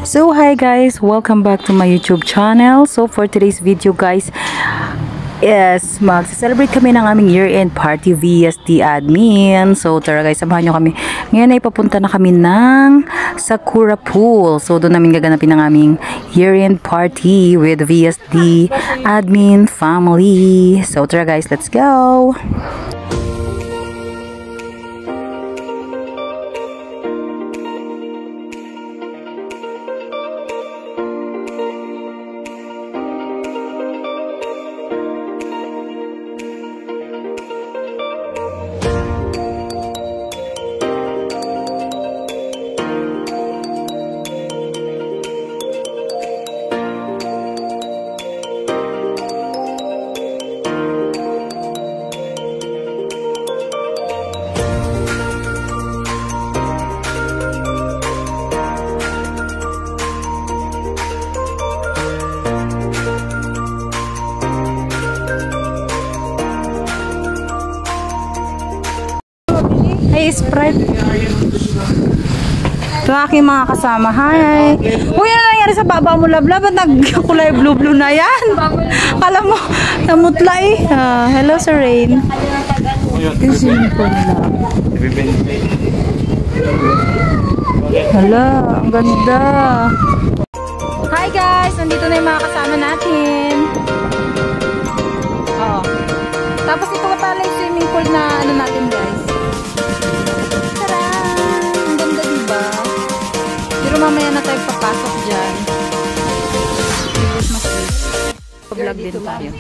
So hi guys, welcome back to my YouTube channel. So for today's video guys, yes, mag-celebrate kami ng aming year-end party VSD admin. So tara guys, samahan nyo kami. Ngayon ay papunta na kami ng Sakura Pool. So doon namin gaganapin ang aming year-end party with VSD admin family. So tara guys, let's go! Hey, Sprite. Ito aking mga kasama. Hi. Uy, ano nangyari sa baba mo, Labla? Ba't nagkulay blue-blue na yan? Kala mo, namutla eh. Hello, Sir Rain. Yung swimming pool nila. Hala, ang ganda. Hi guys, nandito na yung mga kasama natin. Oh. Tapos ito pala yung swimming pool na ano natin guys. Mamaya na tayo papasok dyan. Vlog din tayo.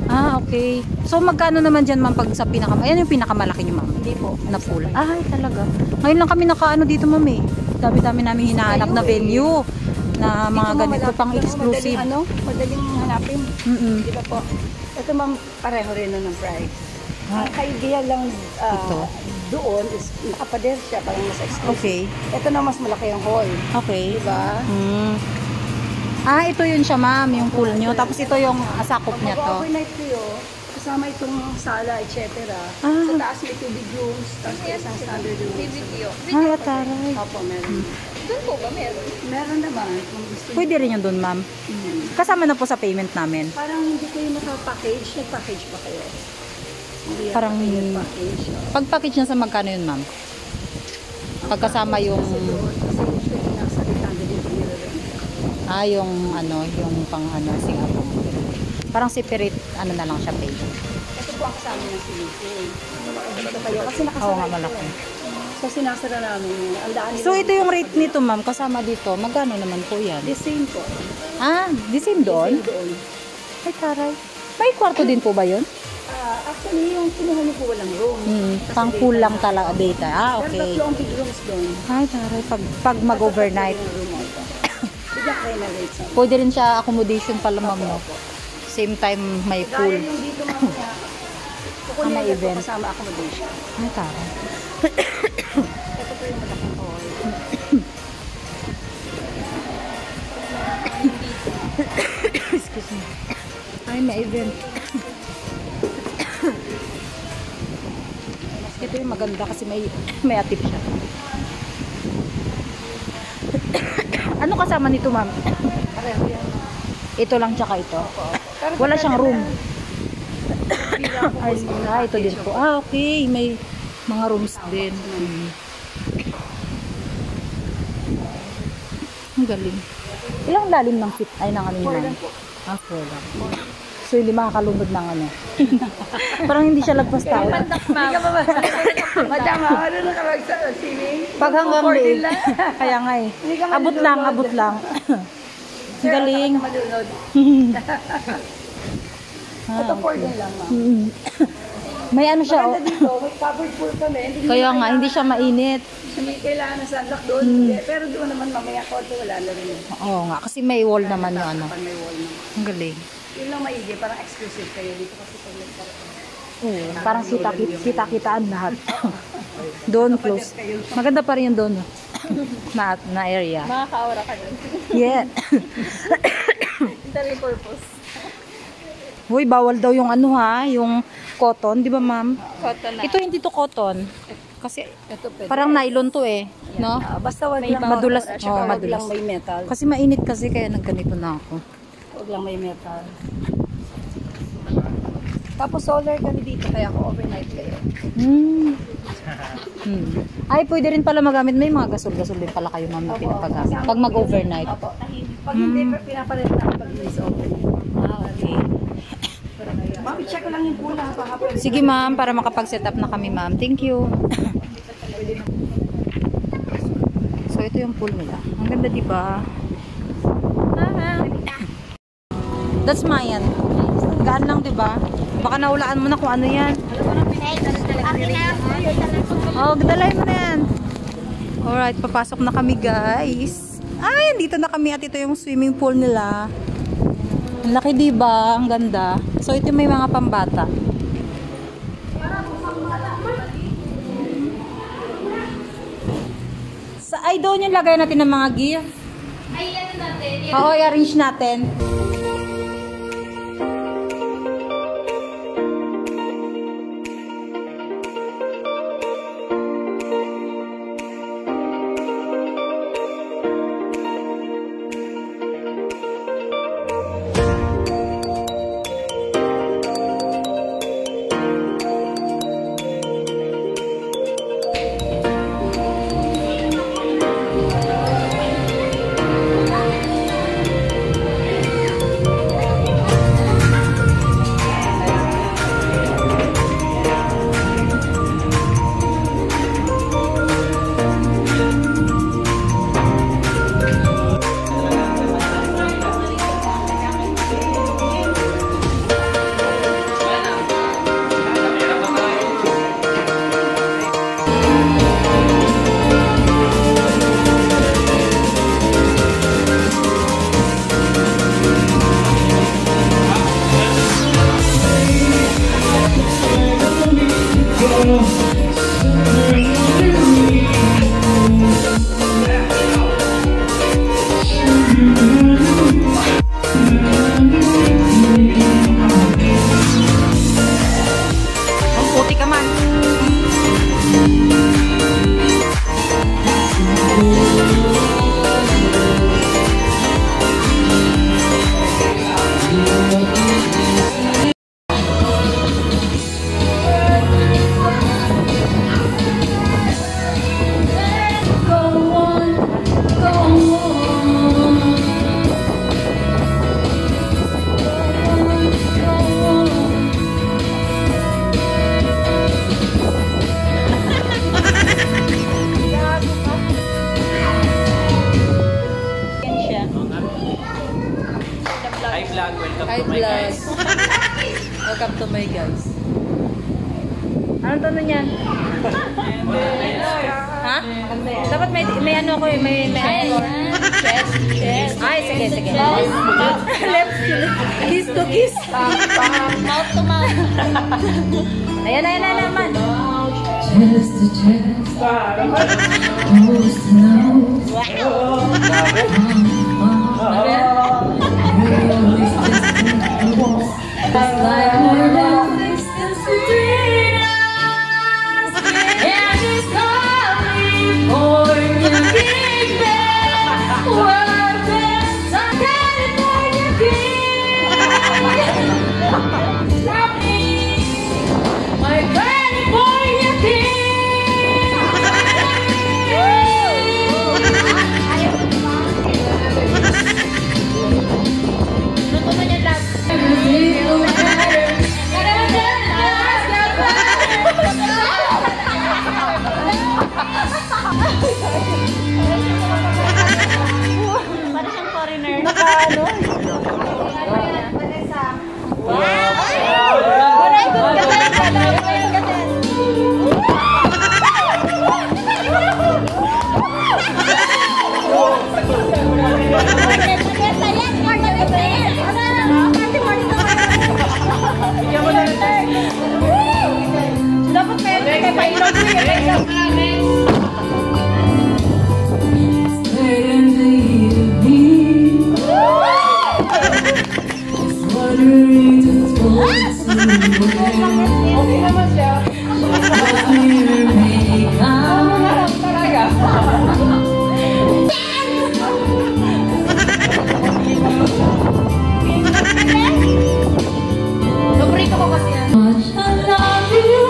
Ah, okay. So, magkano naman dyan, ma'am, pag sa ayan yung pinakamalaki nyo, ma'am? Hindi po. Na full. Ay, talaga. Ngayon lang kami nakaano dito, ma'am, eh. Dami-dami namin hinahanap na venue. Na mga ganito pang exclusive. Madaling hanapin. Di ba po? Ito, ma'am, pareho rin ng price. Ang kaibigan lang ito. Doon is nakapader siya, parang mas exclusive. Okay. Ito na mas malaki yung hall. Okay. Diba? Ah, ito yun siya, ma'am, yung pool nyo. Tapos ito yung sakop niya to. Mag-overnight kayo, kasama itong sala, etc. Sa taas may 2 big rooms, tapos isang standard room. Ay, ataray. Opo, meron. Doon po ba meron? Meron naman. Pwede rin yun doon, ma'am. Kasama na po sa payment namin. Parang hindi kayo naka-package. Nag-package ba kayo? Parang pag-package niya sa magkano yun, ma'am? Pagkasama yung yung ano, yung pang ano, Singapore. Parang separate, ano na lang siya pay. Ito po ang kasama ng swimming. Ito kayo, kasi nakasama. Oo nga, malaki. So, sinasara namin yun. So, ito yung rate nito, ma'am, kasama dito. Magkano naman po yan? The same po. Ah, the same doon? The same doon. Ay, taray. May kwarto din po ba yun? Actually, yung kinuha niyo po walang room. Pang pool lang talaga data. Ah, okay. Pero 3 big rooms doon. Ay, taray. Pag mag-overnight. Bigyan kayo na rates. Pwede rin siya accommodation pala, ma'am, no? Same time may pool. Kaya yung dito mamaya, kukunin may na event. po kasama accommodation. Ay, taray. Ito po yung malaking hall. Excuse me. Ay, may event. Ito yung maganda kasi may atip siya. Ano kasama nito, ma'am? Pareho yan. Ito lang tsaka ito. Wala siyang room. Ay, ito din po. Ah, okay. May mga rooms din. Ang galing. Ilang lalim ng fit? Ay, ng ano yun? Ah, 4 lang. So, hindi makakalunod ng ano. Parang hindi siya lagpas tao. Hindi ka ba ba? Madam, ano na ka mag-swimming? Pag hanggang liig. Kaya nga eh. Abot lang, abot lang. Galing. Ito 4 din lang, ma'am. May ano siya, oh. Maganda dito, may covered pool kami. Kaya nga, hindi siya mainit. Hindi kailangan ng sunlock doon. Pero doon naman mamaya konti, wala na rin. Oo nga, kasi may wall naman yung ano. May wall naman. Ang galing. Yun lang maigi, parang exclusive kayo dito kasi pag nagkaroon. Oo, parang kita-kitaan lahat. Doon, close. Maganda pa rin yung doon. Na area. Makaka-aura ka doon. Yeah. Ito rin purpose. Uy, bawal daw yung ano ha, yung cotton, di ba ma'am? Cotton na. Ito hindi to cotton. Kasi Ito pwede. parang nylon to eh. No? Basta wag May lang madulas. at saka wag Madulas. lang may metal. Kasi mainit kasi kaya nagganito na ako. Wag lang may metal. Tapos solar kami dito kaya ako overnight kayo. Ay, pwede rin pala magamit. May mga gasol-gasol din pala kayo ma'am na pinapagamit. Pag mag-overnight. Opo. Pag hindi pinapalit na pag is overnight. Okay. Ma'am, i-check ko lang yung pula hapon. Sige ma'am, para makapag-set up na kami ma'am. Thank you. So, ito yung pool nila. Ang ganda diba? That's mine. Gaan lang diba? Baka naulaan mo na kung ano yan. Oh, dalay mo na yan. Alright, papasok na kami guys. Ay, dito na kami at ito yung swimming pool nila. Ang laki diba? Ang ganda. So, ito may mga pambata. Ay, doon yung lagay natin ng mga gift. Ay, ano natin? Oo, i-arrange natin. Hi vlog. Welcome to my guys. Anong tanong niyan? Ha? Dapat may ano ko eh, may chest. Ay, sige. Let's kiss to kiss. Mouth to mouth. Ayan naman. Chest to chest, nose to nose. It's like more than distance between us. And it's calling for you, big man. What is a California king? Stop me, my California king. Luto na niya lahat. Para siyang foreigner. Nakaano? Dapat may pailog ko yun. Late in the evening, wondering just what's Okay naman siya. Talaga. Paborito ko kasi yan. Much I love you.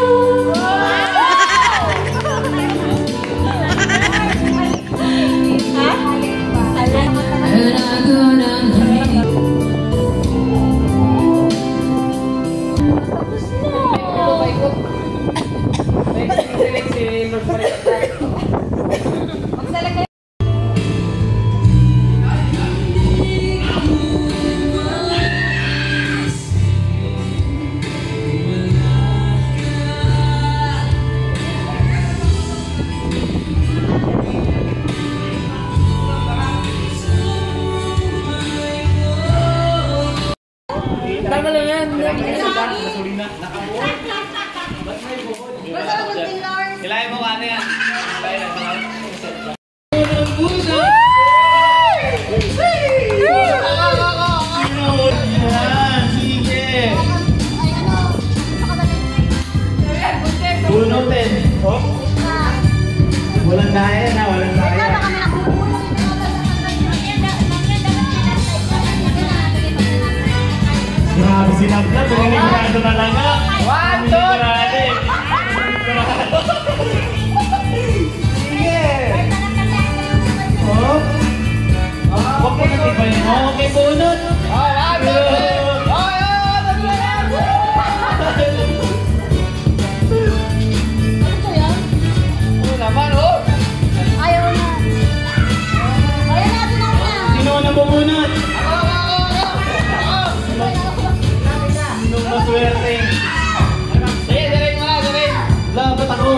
And I'm gonna make Kilahin mo ka na yan. Sige. Bunutin. Oh. Walang daya na, walang daya. Grabe sinabla, tuminigurado na lang nga. One, two, okay, bunot. Sino na bumunot? Sinong maswerte? Sige, dirin mo na, dirin. Dapat ako.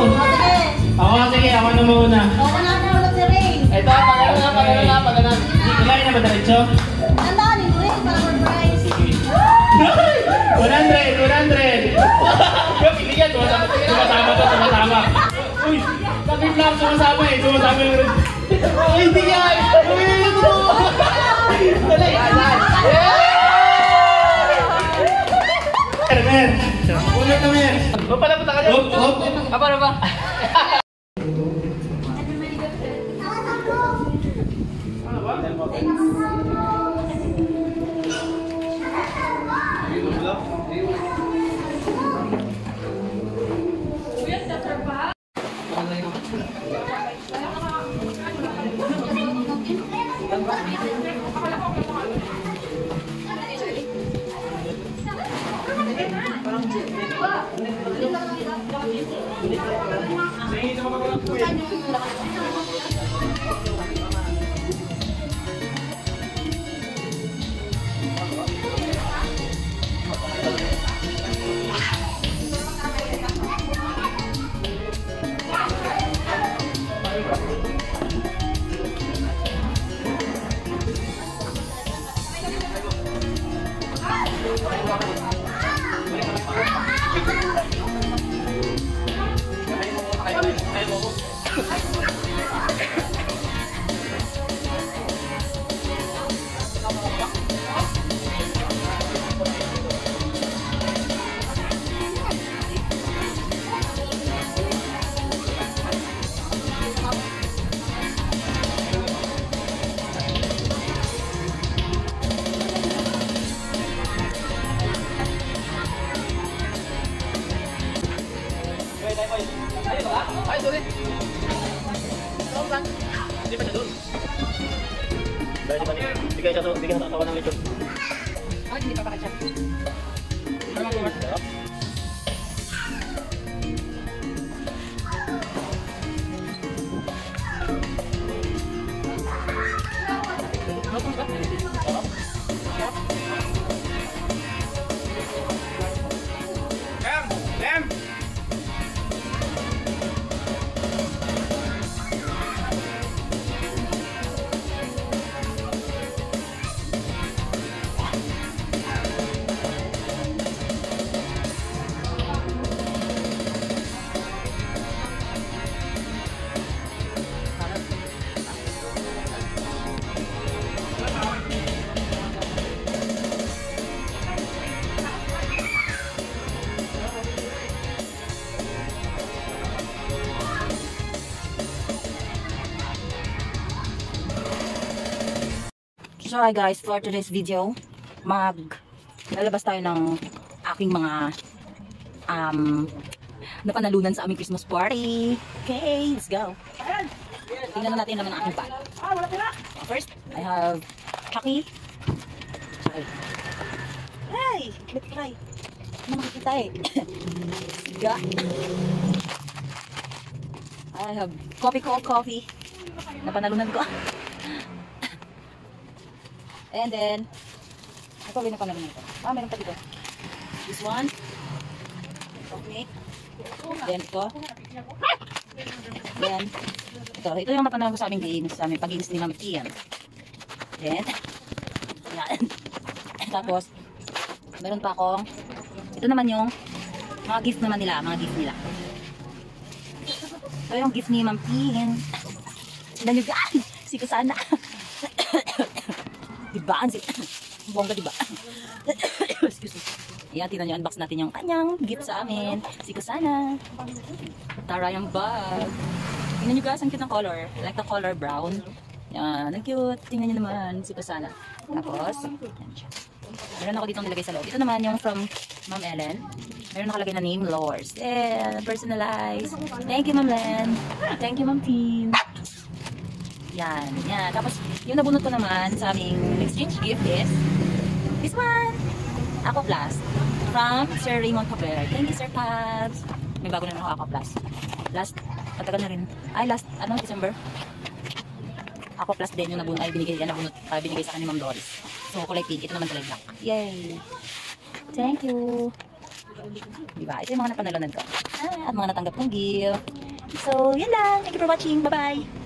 Sige, ako na muna. Ito, pagano na. Kilahin na ba diretso? 100! Pili yan, sumasama. Uy, bakit lang sumasama eh? Sumasama yung red. Uy, hindi yan! Uy, ito! Dali! Mer! Ulit na, Mer! Palapunta ka dyan! Hop! Paano ba? Hindi pa siya doon. Hindi kayo natawa ng lechon. Hindi pa siya. So hi guys, for today's video, lalabas tayo ng aking mga napanalunan sa aming Christmas party. Okay, let's go. Tingnan na natin naman ang aking bag. First, I have hockey. Hey, let's try. Ano makikita eh? Siga. I have cold coffee. Napanalunan ko. And then, ito rin napanalunan ko. Meron pa dito. This one. Okay. Then ito. Then, ito yung napanalunan ko sa aming games, sa aming pag-inis ni Ma'am Ian. Then, yan. Tapos, meron pa akong, ito naman yung mga gift naman nila, Ito yung gift ni Ma'am Ian. Tignan nyo guys, si Kusana. Diba? Bongga diba? Excuse me. Ayan, tignan nyo, unbox natin yung kanyang gift sa amin. Si Kusana. Tara yung bag. Tignan nyo guys, ang cute ng color. I like the color brown. Yan, ang cute. Tingnan nyo naman si Kusana. Tapos, meron ako dito nilagay sa loob. Ito naman yung from Ma'am Ellen. Meron nakalagay na name, Lors. Yeah, personalized. Thank you, Ma'am Len. Thank you, Ma'am Tin. Yan, yan. Tapos, yung nabunot ko naman sa aming exchange gift is this one. Ako Plus. From Sir Raymond Caber. Thank you, Sir Tabs. May bago na ako Plus. Last, matagal na rin. December. Ako Plus din yung nabunot, binigay sa akin ni Ma'am Doris. So, kulay pink. Ito naman kulay black. Yay! Thank you! Diba? Ito yung mga napanalunan ko. At mga natanggap kong gift. So, yan lang. Thank you for watching. Bye-bye!